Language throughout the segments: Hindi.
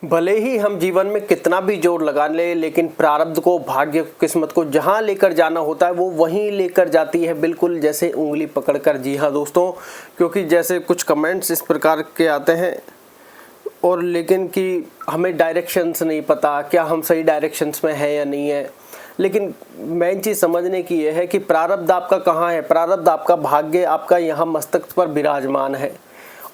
भले ही हम जीवन में कितना भी जोर लगा ले, लेकिन प्रारब्ध को, भाग्य को, किस्मत को जहां लेकर जाना होता है वो वहीं लेकर जाती है, बिल्कुल जैसे उंगली पकड़कर। जी हाँ दोस्तों, क्योंकि जैसे कुछ कमेंट्स इस प्रकार के आते हैं और लेकिन कि हमें डायरेक्शंस नहीं पता, क्या हम सही डायरेक्शंस में है या नहीं है। लेकिन मेन चीज़ समझने की यह है कि प्रारब्ध आपका कहाँ है। प्रारब्ध आपका, भाग्य आपका यहाँ मस्तक पर विराजमान है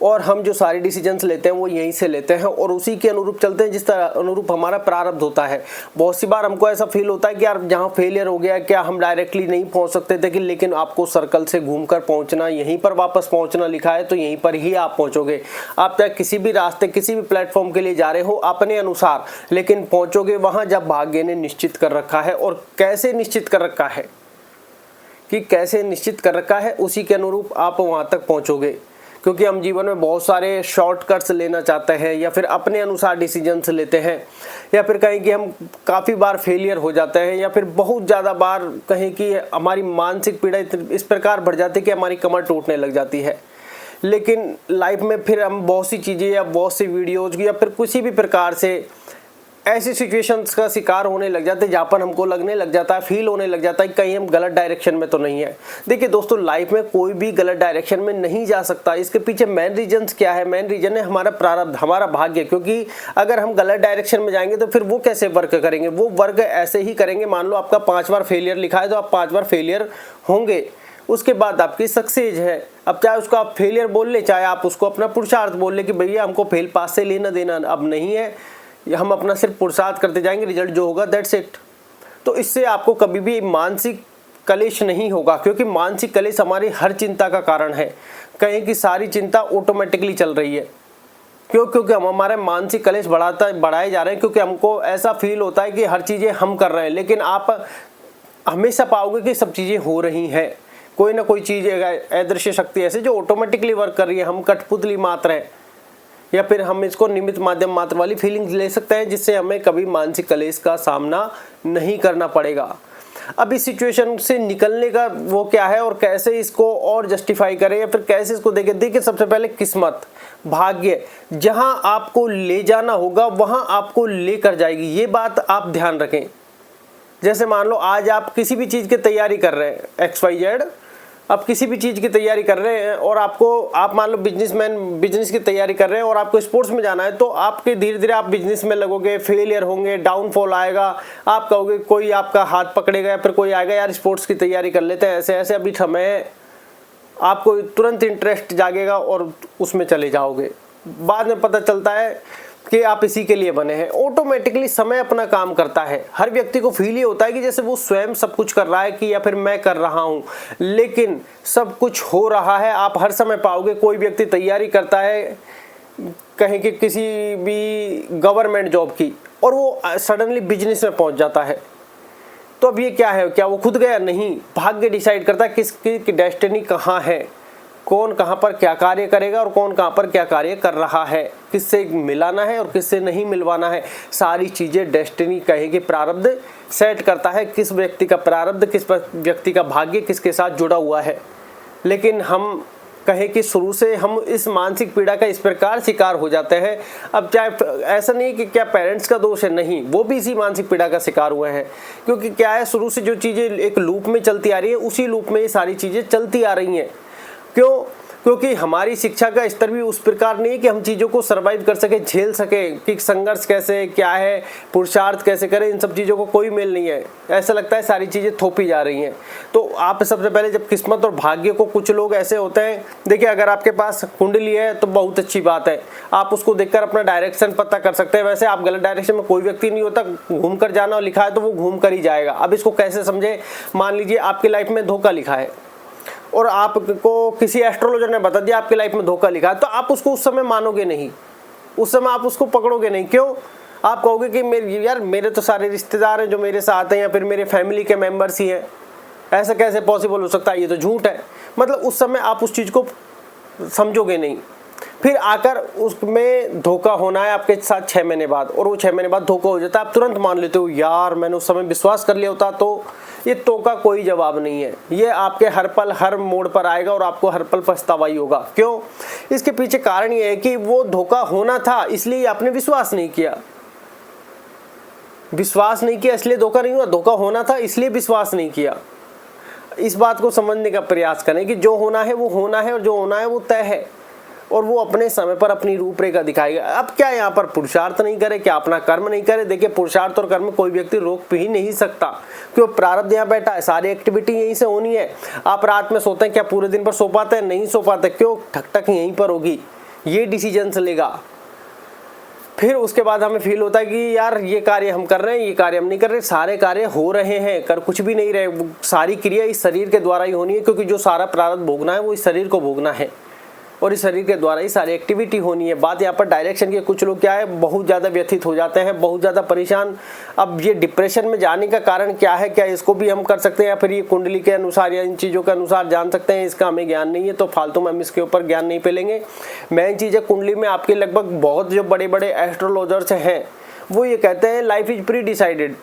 और हम जो सारे डिसीजंस लेते हैं वो यहीं से लेते हैं और उसी के अनुरूप चलते हैं जिस तरह अनुरूप हमारा प्रारब्ध होता है। बहुत सी बार हमको ऐसा फील होता है कि यार जहाँ फेलियर हो गया, क्या हम डायरेक्टली नहीं पहुँच सकते थे, कि लेकिन आपको सर्कल से घूमकर पहुँचना, यहीं पर वापस पहुँचना लिखा है तो यहीं पर ही आप पहुँचोगे। आप चाहे किसी भी रास्ते, किसी भी प्लेटफॉर्म के लिए जा रहे हो अपने अनुसार, लेकिन पहुँचोगे वहाँ जब भाग्य ने निश्चित कर रखा है। और कैसे निश्चित कर रखा है, कि कैसे निश्चित कर रखा है उसी के अनुरूप आप वहाँ तक पहुँचोगे। क्योंकि हम जीवन में बहुत सारे शॉर्टकट्स लेना चाहते हैं या फिर अपने अनुसार डिसीजंस लेते हैं, या फिर कहें कि हम काफ़ी बार फेलियर हो जाते हैं, या फिर बहुत ज़्यादा बार कहें कि हमारी मानसिक पीड़ा इस प्रकार बढ़ जाती है कि हमारी कमर टूटने लग जाती है। लेकिन लाइफ में फिर हम बहुत सी चीज़ें या बहुत सी वीडियोज़ या फिर किसी भी प्रकार से ऐसी सिचुएशंस का शिकार होने लग जाते हैं जहाँ पर हमको लगने लग जाता है, फील होने लग जाता है कि कहीं हम गलत डायरेक्शन में तो नहीं है। देखिए दोस्तों, लाइफ में कोई भी गलत डायरेक्शन में नहीं जा सकता। इसके पीछे मेन रीजंस क्या है? मेन रीजन है हमारा प्रारब्ध, हमारा भाग्य। क्योंकि अगर हम गलत डायरेक्शन में जाएंगे तो फिर वो कैसे वर्क करेंगे? वो वर्क ऐसे ही करेंगे, मान लो आपका 5 बार फेलियर लिखा है तो आप 5 बार फेलियर होंगे, उसके बाद आपकी सक्सेस है। अब चाहे उसको आप फेलियर बोल ले, चाहे आप उसको अपना पुरुषार्थ बोल ले कि भैया हमको फेल पास से लेना देना अब नहीं है, हम अपना सिर्फ पुरुषार्थ करते जाएंगे, रिजल्ट जो होगा दैट्स इट। तो इससे आपको कभी भी मानसिक कलेश नहीं होगा, क्योंकि मानसिक कलेश हमारी हर चिंता का कारण है। कहें कि सारी चिंता ऑटोमेटिकली चल रही है। क्योंकि हम हमारे मानसिक कलेश बढ़ाए जा रहे हैं, क्योंकि हमको ऐसा फील होता है कि हर चीज़ें हम कर रहे हैं, लेकिन आप हमेशा पाओगे कि सब चीज़ें हो रही हैं। कोई ना कोई चीज़, अदृश्य शक्ति ऐसे जो ऑटोमेटिकली वर्क कर रही है। हम कठपुतली मात्र हैं, या फिर हम इसको निमित्त माध्यम मात्र वाली फीलिंग्स ले सकते हैं, जिससे हमें कभी मानसिक कलेश का सामना नहीं करना पड़ेगा। अब इस सिचुएशन से निकलने का वो क्या है और कैसे इसको और जस्टिफाई करें या फिर कैसे इसको देखें? देखिए, सबसे पहले किस्मत, भाग्य जहां आपको ले जाना होगा वहां आपको लेकर जाएगी, ये बात आप ध्यान रखें। जैसे मान लो आज आप किसी भी चीज़ की तैयारी कर रहे हैं, XYZ, आप किसी भी चीज़ की तैयारी कर रहे हैं और आप मान लो बिजनेस की तैयारी कर रहे हैं और आपको स्पोर्ट्स में जाना है, तो आपके धीरे धीरे आप बिजनेस में लगोगे, फेलियर होंगे, डाउनफॉल आएगा, आप कहोगे, कोई आपका हाथ पकड़ेगा या फिर कोई आएगा, यार स्पोर्ट्स की तैयारी कर लेते हैं, ऐसे ऐसे अभी समय है, आपको तुरंत इंटरेस्ट जागेगा और उसमें चले जाओगे। बाद में पता चलता है कि आप इसी के लिए बने हैं। ऑटोमेटिकली समय अपना काम करता है। हर व्यक्ति को फील ये होता है कि जैसे वो स्वयं सब कुछ कर रहा है, कि या फिर मैं कर रहा हूँ, लेकिन सब कुछ हो रहा है। आप हर समय पाओगे कोई व्यक्ति तैयारी करता है कहीं कि किसी भी गवर्नमेंट जॉब की, और वो सडनली बिजनेस में पहुंच जाता है। तो अब ये क्या है? क्या वो खुद गया? नहीं, भाग्य डिसाइड करता है किसकी डेस्टिनी कहाँ है, कौन कहाँ पर क्या कार्य करेगा और कौन कहाँ पर क्या कार्य कर रहा है, किससे मिलाना है और किससे नहीं मिलवाना है। सारी चीज़ें डेस्टिनी कहेगी, प्रारब्ध सेट करता है किस व्यक्ति का प्रारब्ध, किस व्यक्ति का भाग्य किसके साथ जुड़ा हुआ है। लेकिन हम कहें कि शुरू से हम इस मानसिक पीड़ा का इस प्रकार शिकार हो जाते हैं। अब चाहे ऐसा नहीं कि क्या पेरेंट्स का दोष है, नहीं, वो भी इसी मानसिक पीड़ा का शिकार हुए हैं। क्योंकि क्या है, शुरू से जो चीज़ें एक लूप में चलती आ रही है, उसी लूप में ये सारी चीज़ें चलती आ रही हैं। क्यों? क्योंकि हमारी शिक्षा का स्तर भी उस प्रकार नहीं है कि हम चीज़ों को सर्वाइव कर सके, झेल सके, कि संघर्ष कैसे क्या है, पुरुषार्थ कैसे करें, इन सब चीज़ों को कोई मेल नहीं है। ऐसा लगता है सारी चीज़ें थोपी जा रही हैं। तो आप सबसे पहले जब किस्मत और भाग्य को, कुछ लोग ऐसे होते हैं, देखिए अगर आपके पास कुंडली है तो बहुत अच्छी बात है, आप उसको देखकर अपना डायरेक्शन पता कर सकते हैं। वैसे आप गलत डायरेक्शन में, कोई व्यक्ति नहीं होता, घूम कर जाना लिखा है तो वो घूम कर ही जाएगा। अब इसको कैसे समझे? मान लीजिए आपकी लाइफ में धोखा लिखा है और आपको किसी एस्ट्रोलॉजर ने बता दिया आपकी लाइफ में धोखा लिखा है, तो आप उसको उस समय मानोगे नहीं, उस समय आप उसको पकड़ोगे नहीं। क्यों? आप कहोगे कि मेरे तो सारे रिश्तेदार हैं जो मेरे साथ हैं, या फिर मेरे फैमिली के मेंबर्स ही हैं, ऐसा कैसे पॉसिबल हो सकता है, ये तो झूठ है। मतलब उस समय आप उस चीज़ को समझोगे नहीं। फिर आकर उसमें धोखा होना है आपके साथ 6 महीने बाद, और वो 6 महीने बाद धोखा हो जाता है, आप तुरंत मान लेते हो, यार मैंने उस समय विश्वास कर लिया होता तो ये तो का कोई जवाब नहीं है। ये आपके हर पल हर मोड़ पर आएगा और आपको हर पल पछतावा ही होगा। क्यों? इसके पीछे कारण ये है कि वो धोखा होना था, इसलिए आपने विश्वास नहीं किया। विश्वास नहीं किया इसलिए धोखा नहीं हुआ, धोखा होना था इसलिए विश्वास नहीं किया। इस बात को समझने का प्रयास करें कि जो होना है वो होना है और जो होना है वो तय है और वो अपने समय पर अपनी रूपरेखा दिखाएगा। अब क्या यहाँ पर पुरुषार्थ नहीं करे, क्या अपना कर्म नहीं करे? देखिए, पुरुषार्थ और कर्म कोई व्यक्ति रोक ही नहीं सकता, क्यों? प्रारब्ध यहाँ बैठा है, सारी एक्टिविटी यहीं से होनी है। आप रात में सोते हैं, क्या पूरे दिन पर सो पाते हैं? नहीं सो पाते। क्यों? ठक ठक यहीं पर होगी, ये डिसीजन से लेगा। फिर उसके बाद हमें फील होता है कि यार ये कार्य हम कर रहे हैं, ये कार्य हम नहीं कर रहे। सारे कार्य हो रहे हैं, कर कुछ भी नहीं रहे। सारी क्रिया इस शरीर के द्वारा ही होनी है, क्योंकि जो सारा प्रारब्ध भोगना है वो इस शरीर को भोगना है और इस शरीर के द्वारा ही सारी एक्टिविटी होनी है। बात यहाँ पर डायरेक्शन की, कुछ लोग क्या है, बहुत ज़्यादा व्यथित हो जाते हैं, बहुत ज़्यादा परेशान। अब ये डिप्रेशन में जाने का कारण क्या है, क्या इसको भी हम कर सकते हैं या फिर ये कुंडली के अनुसार या इन चीज़ों के अनुसार जान सकते हैं? इसका हमें ज्ञान नहीं है, तो फालतू में हम इसके ऊपर ज्ञान नहीं फैलेंगे। मेन चीज़ है, कुंडली में आपके लगभग बहुत जो बड़े बड़े एस्ट्रोलॉजर्स हैं वो ये कहते हैं लाइफ इज प्री डिसाइडेड,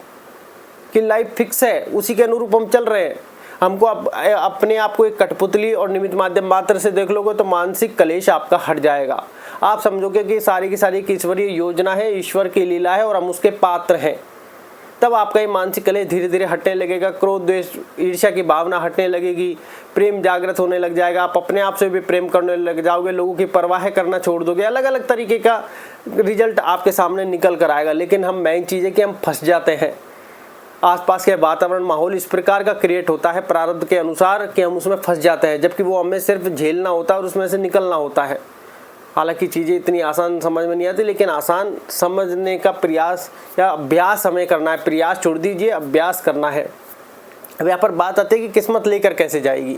कि लाइफ फिक्स है, उसी के अनुरूप हम चल रहे हैं। हमको अपने आप को एक कठपुतली और निमित्त माध्यम मात्र से देख लोगे तो मानसिक कलेश आपका हट जाएगा। आप समझोगे कि सारी की सारी एक ईश्वरीय योजना है, ईश्वर की लीला है और हम उसके पात्र हैं। तब आपका ये मानसिक कलेश धीरे धीरे हटने लगेगा, क्रोध द्वेष ईर्ष्या की भावना हटने लगेगी, प्रेम जागृत होने लग जाएगा। आप अपने आप से भी प्रेम करने लग जाओगे, लोगों की परवाह करना छोड़ दोगे। अलग अलग तरीके का रिजल्ट आपके सामने निकल कर आएगा। लेकिन हम मेन चीज़ है कि हम फंस जाते हैं। आसपास के वातावरण माहौल इस प्रकार का क्रिएट होता है प्रारब्ध के अनुसार कि हम उसमें फंस जाते हैं, जबकि वो हमें सिर्फ झेलना होता है और उसमें से निकलना होता है। हालांकि चीज़ें इतनी आसान समझ में नहीं आती, लेकिन आसान समझने का प्रयास या अभ्यास हमें करना है। प्रयास छोड़ दीजिए, अभ्यास करना है। अब यहाँ पर बात आती है कि किस्मत लेकर कैसे जाएगी।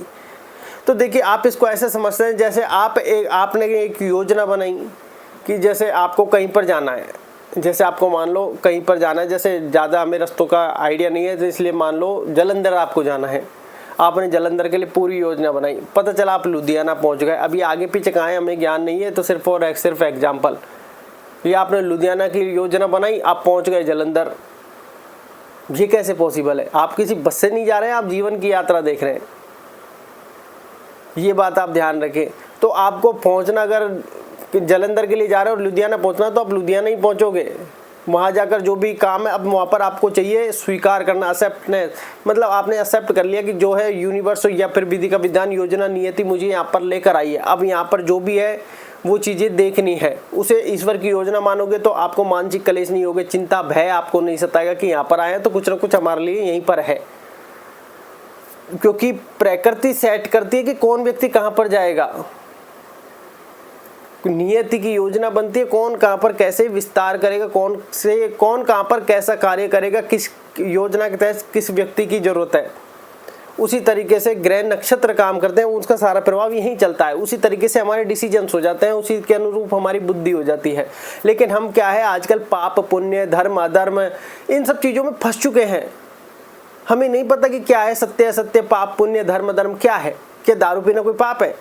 तो देखिए, आप इसको ऐसे समझते हैं जैसे आपने एक योजना बनाई कि जैसे आपको कहीं पर जाना है। जैसे आपको मान लो कहीं पर जाना है, जैसे ज़्यादा हमें रास्तों का आइडिया नहीं है, तो इसलिए मान लो जालंधर आपको जाना है। आपने जालंधर के लिए पूरी योजना बनाई, पता चला आप लुधियाना पहुंच गए। अभी आगे पीछे कहाँ है हमें ज्ञान नहीं है, तो सिर्फ एग्जाम्पल, ये आपने लुधियाना की योजना बनाई, आप पहुंच गए जालंधर। ये कैसे पॉसिबल है? आप किसी बस से नहीं जा रहे हैं, आप जीवन की यात्रा देख रहे हैं। ये बात आप ध्यान रखें। तो आपको पहुंचना, अगर जालंधर के लिए जा रहे हो और लुधियाना पहुंचना, तो आप लुधियाना ही पहुंचोगे। वहाँ जाकर जो भी काम है, अब वहाँ पर आपको चाहिए स्वीकार करना, एक्सेप्टनेस। मतलब आपने एक्सेप्ट कर लिया कि जो है यूनिवर्स या फिर विधि का विधान, योजना, नियति मुझे यहाँ पर लेकर आई है। अब यहाँ पर जो भी है वो चीज़ें देखनी है, उसे ईश्वर की योजना मानोगे तो आपको मानसिक कलेश नहीं होगे, चिंता भय आपको नहीं सताएगा कि यहाँ पर आए हैं तो कुछ ना कुछ हमारे लिए यहीं पर है। क्योंकि प्रकृति सेट करती है कि कौन व्यक्ति कहाँ पर जाएगा। नियति की योजना बनती है, कौन कहाँ पर कैसे विस्तार करेगा, कौन कहाँ पर कैसा कार्य करेगा, किस योजना के तहत किस व्यक्ति की जरूरत है। उसी तरीके से ग्रह नक्षत्र काम करते हैं, उसका सारा प्रभाव यहीं चलता है। उसी तरीके से हमारे डिसीजंस हो जाते हैं, उसी के अनुरूप हमारी बुद्धि हो जाती है। लेकिन हम क्या है, आजकल पाप पुण्य धर्म अधर्म इन सब चीज़ों में फंस चुके हैं। हमें नहीं पता कि क्या है सत्य असत्य, पाप पुण्य धर्म धर्म क्या है। क्या दारू पीना कोई पाप है?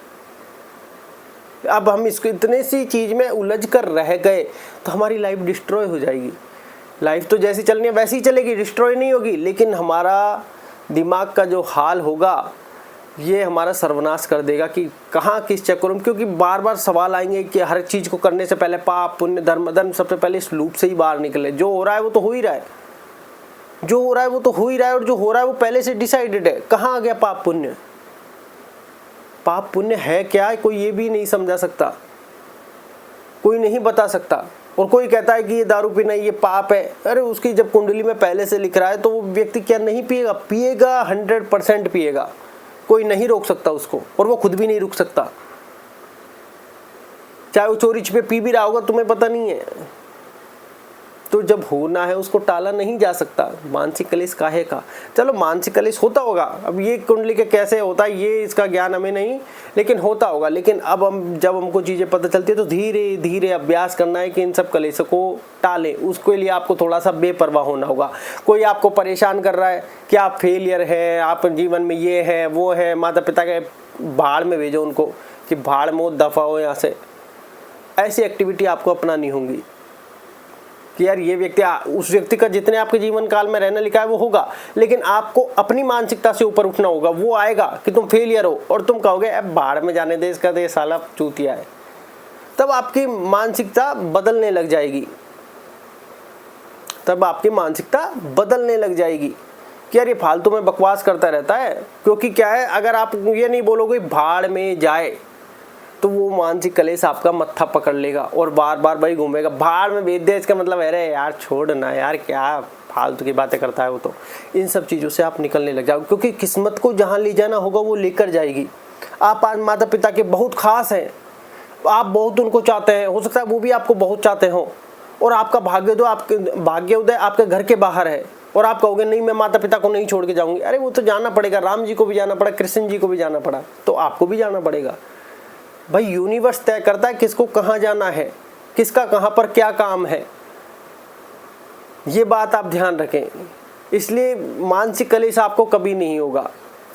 अब हम इसको इतने सी चीज़ में उलझ कर रह गए तो हमारी लाइफ डिस्ट्रॉय हो जाएगी। लाइफ तो जैसी चलनी है वैसी ही चलेगी, डिस्ट्रॉय नहीं होगी। लेकिन हमारा दिमाग का जो हाल होगा ये हमारा सर्वनाश कर देगा कि कहाँ किस चक्कर में। क्योंकि बार बार सवाल आएंगे कि हर चीज़ को करने से पहले पाप पुण्य धर्म धर्म, सबसे पहले इस लूप से ही बाहर निकले। जो हो रहा है वो तो हो ही रहा है, जो हो रहा है वो तो हो ही रहा है, और जो हो रहा है वो पहले से डिसाइडेड है। कहाँ आ गया पाप पुण्य? पाप पुण्य है क्या, कोई ये भी नहीं समझा सकता, कोई नहीं बता सकता। और कोई कहता है कि ये दारू पीना ये पाप है। अरे उसकी जब कुंडली में पहले से लिख रहा है तो वो व्यक्ति क्या नहीं पिएगा? पिएगा, 100% पिएगा। कोई नहीं रोक सकता उसको, और वो खुद भी नहीं रुक सकता। चाहे वो चोरी छिपे पी भी रहा होगा, तुम्हें पता नहीं है। तो जब होना है उसको टाला नहीं जा सकता। मानसिक कलेश काहे का? चलो मानसिक कलेश होता होगा, अब ये कुंडली के कैसे होता है ये इसका ज्ञान हमें नहीं, लेकिन होता होगा। लेकिन अब जब हमको चीज़ें पता चलती है तो धीरे धीरे अभ्यास करना है कि इन सब कलेशों को टालें। उसके लिए आपको थोड़ा सा बेपरवाह होना होगा। कोई आपको परेशान कर रहा है कि आप फेलियर है, आप जीवन में ये है वो है, माता पिता के भाड़ में भेजो उनको कि भाड़ में दफा हो यहाँ से। ऐसी एक्टिविटी आपको अपनानी होंगी कि यार ये व्यक्ति उस व्यक्ति का जितने आपके जीवन काल में रहना लिखा है वो होगा, लेकिन आपको अपनी मानसिकता से ऊपर उठना होगा। वो आएगा कि तुम फेलियर हो और तुम कहोगे अब बाहर में जाने दे, इसका तो ये साला चूतिया है, तब आपकी मानसिकता बदलने लग जाएगी। तब आपकी मानसिकता बदलने लग जाएगी कि यार ये फालतू में बकवास करता रहता है। क्योंकि क्या है, अगर आप ये नहीं बोलोगे भाड़ में जाए, तो वो मानसिक कलेश आपका मत्था पकड़ लेगा और बार बार वही घूमेगा, भाड़ में भेज दे। इसका मतलब अरे यार छोड़ ना यार, क्या फालतू की बातें करता है वो। तो इन सब चीज़ों से आप निकलने लग जाओ, क्योंकि किस्मत को जहाँ ले जाना होगा वो लेकर जाएगी। आप आज माता पिता के बहुत खास हैं, आप बहुत उनको चाहते हैं, हो सकता है वो भी आपको बहुत चाहते हो, और आपका भाग्योदय आपके घर के बाहर है, और आप कहोगे नहीं मैं माता पिता को नहीं छोड़ के जाऊंगी। अरे वो तो जाना पड़ेगा, राम जी को भी जाना पड़ा, कृष्ण जी को भी जाना पड़ा, तो आपको भी जाना पड़ेगा। भाई यूनिवर्स तय करता है किसको कहाँ जाना है, किसका कहाँ पर क्या काम है, ये बात आप ध्यान रखें। इसलिए मानसिक कलेश आपको कभी नहीं होगा।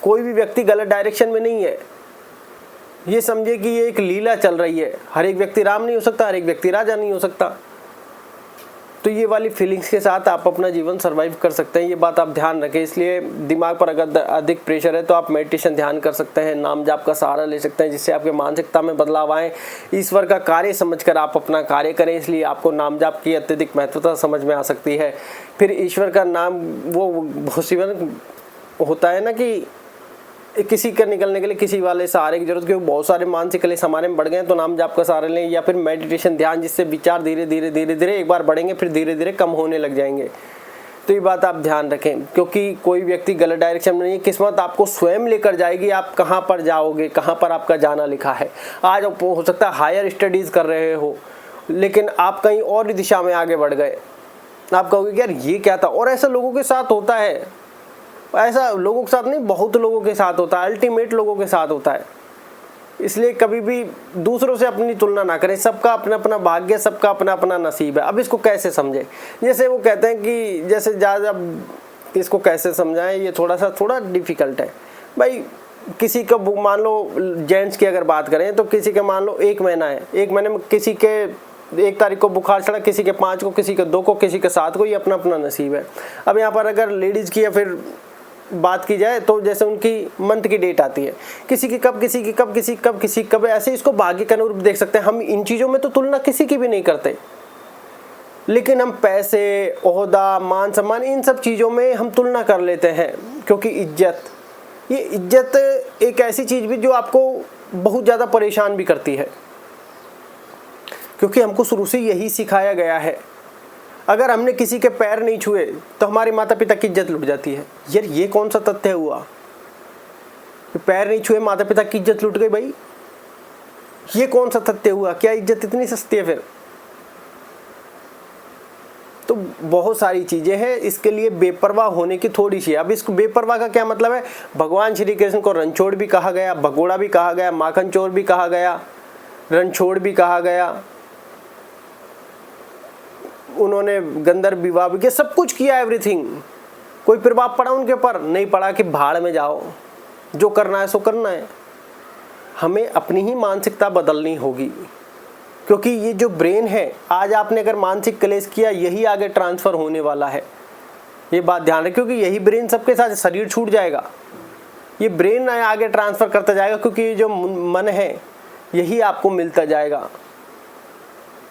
कोई भी व्यक्ति गलत डायरेक्शन में नहीं है, ये समझे कि ये एक लीला चल रही है। हर एक व्यक्ति राम नहीं हो सकता, हर एक व्यक्ति राजा नहीं हो सकता। तो ये वाली फीलिंग्स के साथ आप अपना जीवन सर्वाइव कर सकते हैं, ये बात आप ध्यान रखें। इसलिए दिमाग पर अगर अधिक प्रेशर है तो आप मेडिटेशन ध्यान कर सकते हैं, नाम जाप का सहारा ले सकते हैं, जिससे आपके मानसिकता में बदलाव आए। ईश्वर का कार्य समझकर आप अपना कार्य करें, इसलिए आपको नाम जाप की अत्यधिक महत्वता समझ में आ सकती है। फिर ईश्वर का नाम वो शिवन होता है ना कि किसी का निकलने के लिए किसी वाले सहारे की जरूरत, क्योंकि बहुत सारे मानसिक कलेश हमारे में बढ़ गए हैं, तो नाम जाप का सहारा लें, या फिर मेडिटेशन ध्यान, जिससे विचार धीरे धीरे एक बार बढ़ेंगे फिर धीरे धीरे कम होने लग जाएंगे। तो ये बात आप ध्यान रखें, क्योंकि कोई व्यक्ति गलत डायरेक्शन में नहीं, किस्मत आपको स्वयं लेकर जाएगी। आप कहाँ पर जाओगे, कहाँ पर आपका जाना लिखा है। आज हो सकता है हायर स्टडीज़ कर रहे हो, लेकिन आप कहीं और दिशा में आगे बढ़ गए। आप कहोगे यार ये क्या था, और ऐसा लोगों के साथ होता है। ऐसा लोगों के साथ नहीं, बहुत लोगों के साथ होता है, अल्टीमेट लोगों के साथ होता है। इसलिए कभी भी दूसरों से अपनी तुलना ना करें। सबका अपना अपना भाग्य, सबका अपना अपना नसीब है। अब इसको कैसे समझें, जैसे वो कहते हैं कि जैसे ज़्यादा, इसको कैसे समझाएं, ये थोड़ा डिफिकल्ट है। भाई किसी का मान लो जेंट्स की अगर बात करें तो किसी का मान लो 1 महीना है, 1 महीने में किसी के 1 तारीख को बुखार चढ़ा, किसी के 5 को, किसी के 2 को, किसी के 7 को, ये अपना अपना नसीब है। अब यहाँ पर अगर लेडीज़ की या फिर बात की जाए तो जैसे उनकी मंथ की डेट आती है, किसी की कब, किसी की कब, किसी कब, किसी कब, ऐसे इसको भाग्य के अनुरूप देख सकते हैं। हम इन चीज़ों में तो तुलना किसी की भी नहीं करते, लेकिन हम पैसे, ओहदा, मान सम्मान, इन सब चीज़ों में हम तुलना कर लेते हैं। क्योंकि ये इज्जत एक ऐसी चीज़ भी जो आपको बहुत ज़्यादा परेशान भी करती है, क्योंकि हमको शुरू से यही सिखाया गया है। अगर हमने किसी के पैर नहीं छुए तो हमारे माता पिता की इज्जत लुट जाती है। यार ये कौन सा तथ्य हुआ, पैर नहीं छुए माता पिता की इज्जत लुट गई? भाई ये कौन सा तथ्य हुआ? क्या इज्जत इतनी सस्ती है फिर? तो बहुत सारी चीजें हैं, इसके लिए बेपरवाह होने की थोड़ी सी। अब इसको बेपरवाह का क्या मतलब है? भगवान श्री कृष्ण को रणछोड़ भी कहा गया, भगोड़ा भी कहा गया, माखन चोर भी कहा गया, रणछोड़ भी कहा गया। उन्होंने गंधर्व विवाह भी किया, सब कुछ किया, एवरीथिंग। कोई प्रभाव पड़ा उनके ऊपर? नहीं पड़ा कि भाड़ में जाओ, जो करना है सो करना है। हमें अपनी ही मानसिकता बदलनी होगी, क्योंकि ये जो ब्रेन है, आज आपने अगर मानसिक क्लेश किया, यही आगे ट्रांसफर होने वाला है। ये बात ध्यान रखें, क्योंकि यही ब्रेन सबके साथ, शरीर छूट जाएगा, ये ब्रेन आगे ट्रांसफर करता जाएगा, क्योंकि ये जो मन है यही आपको मिलता जाएगा।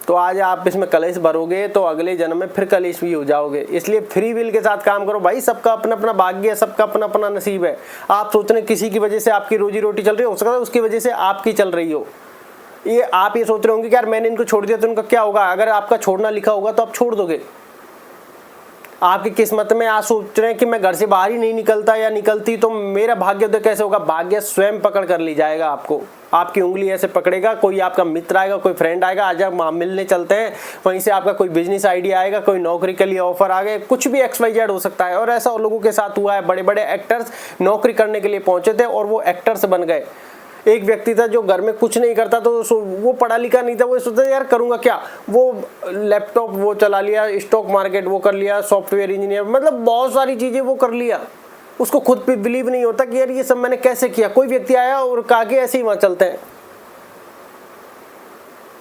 तो आज आप इसमें कलेश भरोगे तो अगले जन्म में फिर कलेश भी हो जाओगे। इसलिए फ्री विल के साथ काम करो भाई। सबका अपना अपना भाग्य है, सबका अपना अपना नसीब है। आप सोच रहे किसी की वजह से आपकी रोजी रोटी चल रही हो सकता है उसकी वजह से आपकी चल रही हो। ये आप ये सोच रहे होंगे कि यार मैंने इनको छोड़ दिया तो उनका क्या होगा। अगर आपका छोड़ना लिखा होगा तो आप छोड़ दोगे। आपकी किस्मत में आज सोच रहे हैं कि मैं घर से बाहर ही नहीं निकलता या निकलती तो मेरा भाग्योदय कैसे होगा। भाग्य स्वयं पकड़ कर ली जाएगा आपको, आपकी उंगली ऐसे पकड़ेगा। कोई आपका मित्र आएगा, कोई फ्रेंड आएगा, आज आप मिलने चलते हैं, वहीं से आपका कोई बिजनेस आइडिया आएगा, कोई नौकरी के लिए ऑफर आ गए, कुछ भी XYZ हो सकता है। और ऐसा और लोगों के साथ हुआ है। बड़े बड़े एक्टर्स नौकरी करने के लिए पहुंचे थे और वो एक्टर्स बन गए। एक व्यक्ति था जो घर में कुछ नहीं करता, तो वो पढ़ा लिखा नहीं था, वो सोचता यार करूंगा क्या। वो लैपटॉप वो चला लिया, स्टॉक मार्केट वो कर लिया, सॉफ्टवेयर इंजीनियर, मतलब बहुत सारी चीजें वो कर लिया। उसको खुद पे बिलीव नहीं होता कि यार ये सब मैंने कैसे किया। कोई व्यक्ति आया और कहा कि ऐसे ही वहां चलते हैं।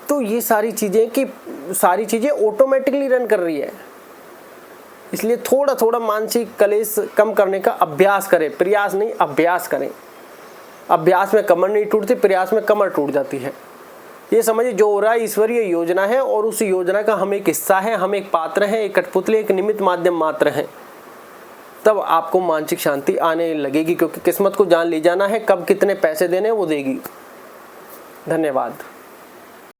तो ये सारी चीजें कि सारी चीज़ें ऑटोमेटिकली रन कर रही है। इसलिए थोड़ा थोड़ा मानसिक कलेश कम करने का अभ्यास करें, प्रयास नहीं अभ्यास करें। अभ्यास में कमर नहीं टूटती, प्रयास में कमर टूट जाती है। ये समझिए जो हो रहा है ईश्वरीय योजना है और उस योजना का हम एक हिस्सा है, हम एक पात्र हैं, एक कठपुतली, एक निमित्त माध्यम मात्र हैं। तब आपको मानसिक शांति आने लगेगी, क्योंकि किस्मत को जान ले जाना है, कब कितने पैसे देने वो देगी। धन्यवाद।